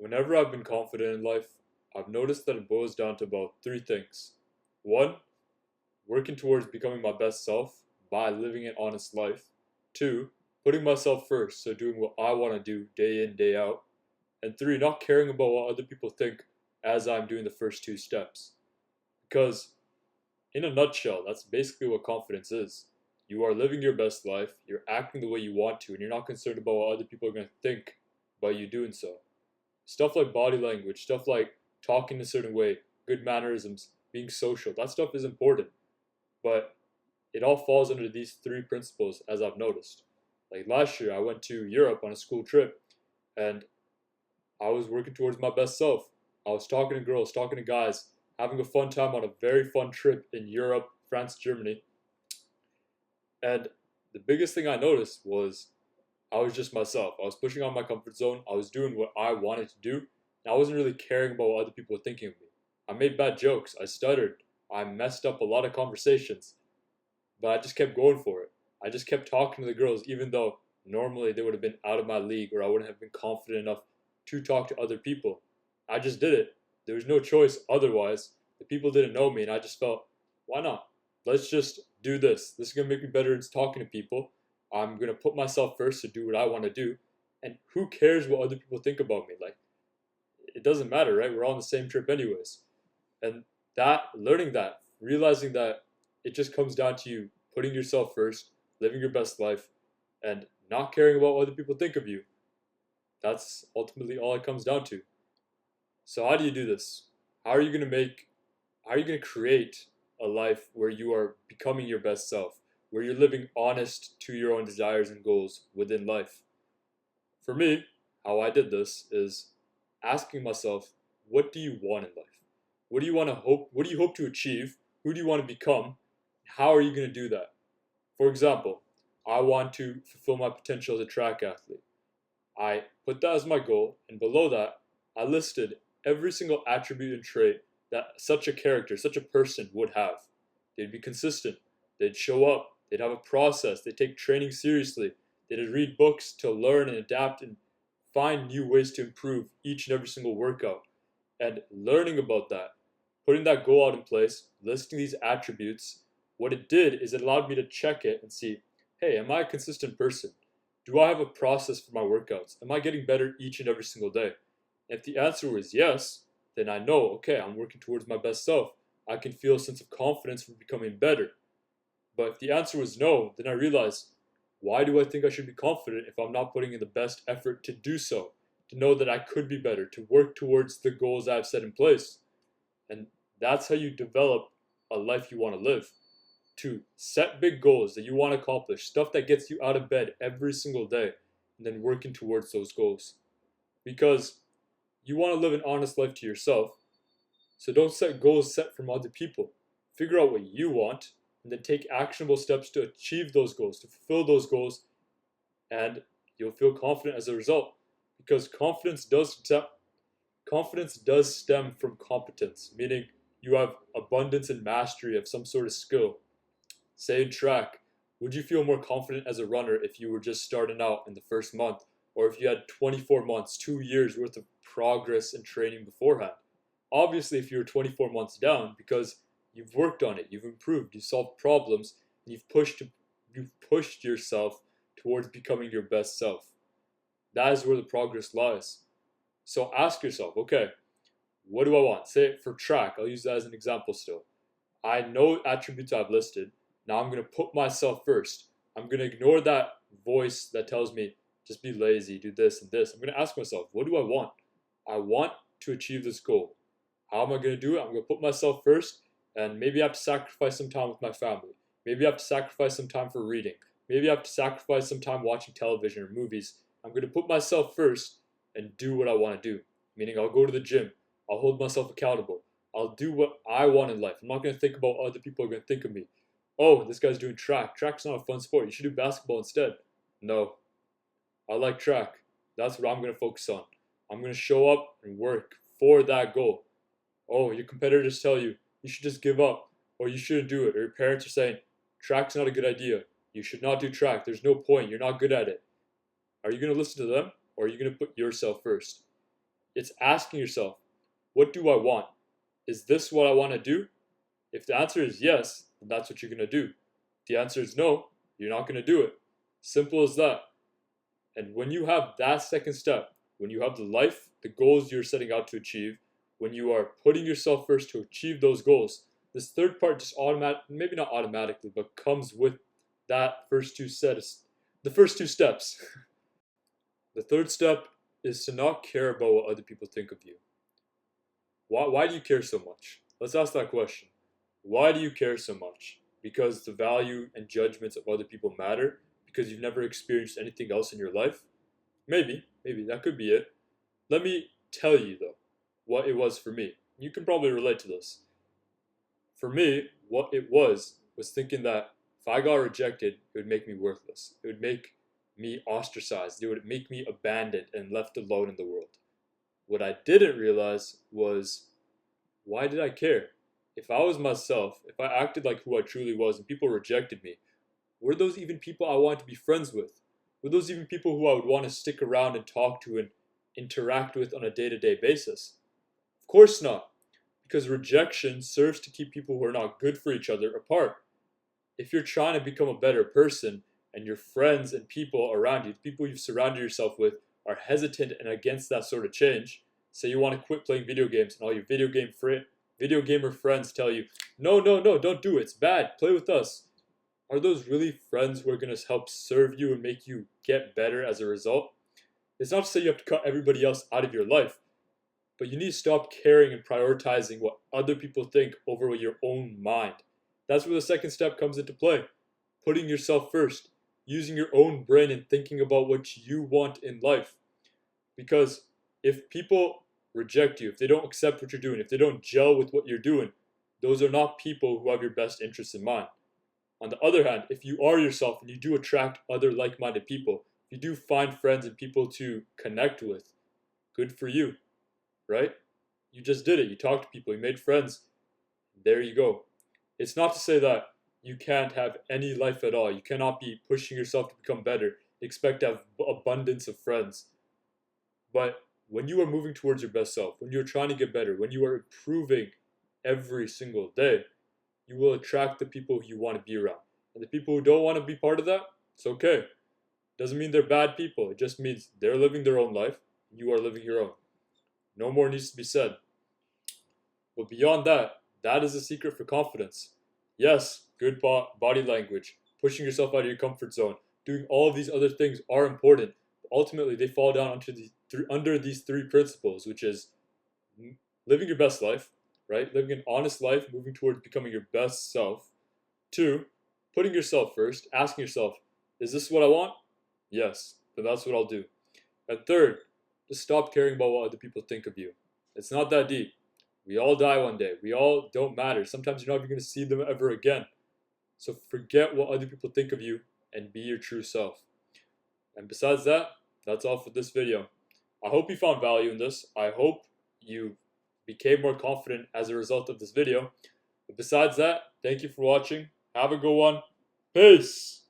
Whenever I've been confident in life, I've noticed that it boils down to about three things. One, working towards becoming my best self by living an honest life. Two, putting myself first, so doing what I want to do day in, day out. And three, not caring about what other people think as I'm doing the first two steps. Because, in a nutshell, that's basically what confidence is. You are living your best life, you're acting the way you want to, and you're not concerned about what other people are going to think about you doing so. Stuff like body language, stuff like talking a certain way, good mannerisms, being social, that stuff is important. But it all falls under these three principles as I've noticed. Like last year, I went to Europe on a school trip and I was working towards my best self. I was talking to girls, talking to guys, having a fun time on a very fun trip in Europe, France, Germany. And the biggest thing I noticed was I was just myself. I was pushing on my comfort zone. I was doing what I wanted to do. And I wasn't really caring about what other people were thinking of me. I made bad jokes. I stuttered. I messed up a lot of conversations. But I just kept going for it. I just kept talking to the girls, even though normally they would have been out of my league or I wouldn't have been confident enough to talk to other people. I just did it. There was no choice otherwise. The people didn't know me, and I just felt, why not? Let's just do this. This is going to make me better at talking to people. I'm going to put myself first to do what I want to do. And who cares what other people think about me? Like, it doesn't matter, right? We're all on the same trip, anyways. And learning that, realizing that it just comes down to you putting yourself first, living your best life, and not caring about what other people think of you. That's ultimately all it comes down to. So how do you do this? How are you going to make how are you going to create a life where you are becoming your best self, where you're living honest to your own desires and goals within life? For me, how I did this is asking myself, what do you want in life? What do you hope to achieve? Who do you want to become? How are you going to do that? For example, I want to fulfill my potential as a track athlete. I put that as my goal, and below that, I listed every single attribute and trait that such a character, such a person would have. They'd be consistent, they'd show up, they'd have a process, they'd take training seriously, they'd read books to learn and adapt and find new ways to improve each and every single workout. And learning about that, putting that goal out in place, listing these attributes, what it did is it allowed me to check it and see, hey, am I a consistent person? Do I have a process for my workouts? Am I getting better each and every single day? If the answer was yes, then I know, okay, I'm working towards my best self. I can feel a sense of confidence for becoming better. But if the answer was no, then I realized, why do I think I should be confident if I'm not putting in the best effort to do so? To know that I could be better, to work towards the goals I've set in place. And that's how you develop a life you want to live. To set big goals that you want to accomplish, stuff that gets you out of bed every single day, and then working towards those goals. Because you want to live an honest life to yourself, so don't set goals set from other people. Figure out what you want, and then take actionable steps to achieve those goals, to fulfill those goals, and you'll feel confident as a result. Because confidence does stem from competence, meaning you have abundance and mastery of some sort of skill. Say in track, would you feel more confident as a runner if you were just starting out in the first month, or if you had 24 months, 2 years worth of progress and training beforehand? Obviously, if you're 24 months down, because you've worked on it, you've improved, you've solved problems, and you've pushed yourself towards becoming your best self. That is where the progress lies. So ask yourself, okay, what do I want? Say for track, I'll use that as an example still. I know attributes I've listed. Now I'm going to put myself first. I'm going to ignore that voice that tells me, just be lazy, do this and this. I'm going to ask myself, what do I want? I want to achieve this goal. How am I going to do it? I'm going to put myself first, and maybe I have to sacrifice some time with my family. Maybe I have to sacrifice some time for reading. Maybe I have to sacrifice some time watching television or movies. I'm going to put myself first and do what I want to do. Meaning I'll go to the gym. I'll hold myself accountable. I'll do what I want in life. I'm not going to think about what other people are going to think of me. Oh, this guy's doing track. Track's not a fun sport. You should do basketball instead. No, I like track. That's what I'm going to focus on. I'm going to show up and work for that goal. Oh, your competitors tell you you should just give up or you shouldn't do it. Or your parents are saying track's not a good idea. You should not do track. There's no point. You're not good at it. Are you going to listen to them or are you going to put yourself first? It's asking yourself, what do I want? Is this what I want to do? If the answer is yes, then that's what you're going to do. If the answer is no, you're not going to do it. Simple as that. And when you have that second step, when you have the life, the goals you're setting out to achieve, when you are putting yourself first to achieve those goals, this third part just maybe not automatically, but comes with that the first two steps. The third step is to not care about what other people think of you. Why do you care so much? Let's ask that question. Why do you care so much? Because the value and judgments of other people matter? Because you've never experienced anything else in your life? Maybe that could be it. Let me tell you though, what it was for me. You can probably relate to this. For me, what it was thinking that if I got rejected, it would make me worthless. It would make me ostracized. It would make me abandoned and left alone in the world. What I didn't realize was, why did I care? If I was myself, if I acted like who I truly was and people rejected me, were those even people I wanted to be friends with? Were those even people who I would want to stick around and talk to and interact with on a day-to-day basis? Of course not, because rejection serves to keep people who are not good for each other apart. If you're trying to become a better person and your friends and people around you, the people you've surrounded yourself with, are hesitant and against that sort of change, say you want to quit playing video games and all your video gamer friends tell you, no, don't do it, it's bad, play with us. Are those really friends who are going to help serve you and make you get better as a result? It's not to say you have to cut everybody else out of your life, but you need to stop caring and prioritizing what other people think over your own mind. That's where the second step comes into play. Putting yourself first, using your own brain and thinking about what you want in life. Because if people reject you, if they don't accept what you're doing, if they don't gel with what you're doing, those are not people who have your best interests in mind. On the other hand, if you are yourself and you do attract other like-minded people, if you do find friends and people to connect with, good for you, right? You just did it. You talked to people, you made friends. There you go. It's not to say that you can't have any life at all. You cannot be pushing yourself to become better, expect to have abundance of friends. But when you are moving towards your best self, when you're trying to get better, when you are improving every single day, you will attract the people you want to be around. And the people who don't want to be part of that, it's okay. Doesn't mean they're bad people. It just means they're living their own life. You are living your own. No more needs to be said. But beyond that, that is the secret for confidence. Yes, good body language, pushing yourself out of your comfort zone, doing all of these other things are important. But ultimately, they fall down under these three principles, which is living your best life, right? Living an honest life, moving towards becoming your best self. 2, putting yourself first, asking yourself, is this what I want? Yes, then that's what I'll do. And 3rd, just stop caring about what other people think of you. It's not that deep. We all die one day. We all don't matter. Sometimes you're not even going to see them ever again. So forget what other people think of you and be your true self. And besides that, that's all for this video. I hope you found value in this. I hope you became more confident as a result of this video. But besides that, thank you for watching. Have a good one. Peace!